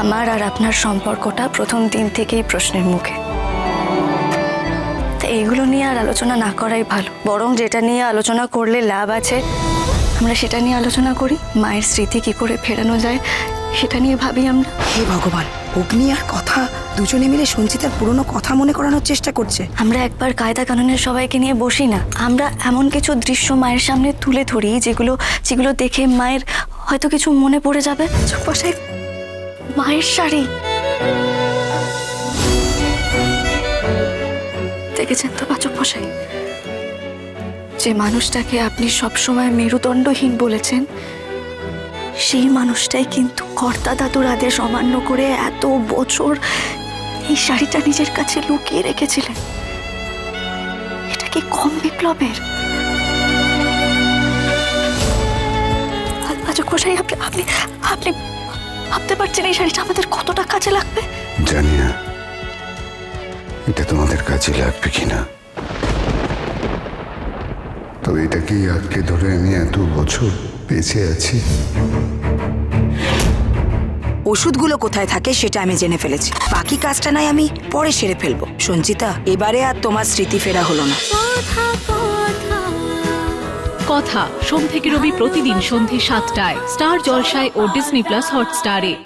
আমার আর আপনার সম্পর্কটা প্রথম দিন থেকেই প্রশ্নের মুখে। তা এইগুলো নিয়ে আর আলোচনা না করাই ভালো, বরং যেটা নিয়ে আলোচনা করলে লাভ আছে আমরা সেটা নিয়ে আলোচনা করি। মায়ের স্মৃতি কি করে ফেরানো যায় সেটা নিয়ে ভাবি আমরা। হে ভগবান, অগ্নি আর কথা দুজনে মিলে সঞ্চিতার পুরনো কথা মনে করানোর চেষ্টা করছে। আমরা একবার কায়দা কানুনের সবাইকে নিয়ে বসি না, আমরা এমন কিছু দৃশ্য মায়ের সামনে তুলে ধরি যেগুলো দেখে মায়ের হয়তো কিছু মনে পড়ে যাবে। বসাই মায়ের শাড়ি দেখেছেন তো পাচক মশাই, যে মানুষটাকে আপনি সবসময় মেরুদণ্ডহীন বলেছেন সেই মানুষটাই কিন্তু কর্তা দাদুর আদেশ অমান্য করে এত বছর এই শাড়িটা নিজের কাছে লুকিয়ে রেখেছিলেন। এটা কি কম বিপ্লবের? পাচক মশাই, আপনি আপনি আপনি ভাবতে পারছেন এই শাড়িটা আমাদের কতটা কাজে লাগবে? জানি না এটা তোমাদের কাজে লাগবে কিনা, তবে এটাকেই আঁকড়ে ধরে আমি এত বছর বেঁচে আছি। ওষুধগুলো কোথায় থাকে সেটা আমি জেনে ফেলেছি, বাকি কাজটা নাই আমি পরে সেরে ফেলবো। সঞ্চিতা, এবারে আর তোমার স্মৃতি ফেরা হলো না। কথা সোম থেকে রবি প্রতিদিন সন্ধে ৭টায় স্টার জলসায় ও ডিজনি প্লাস হটস্টারে।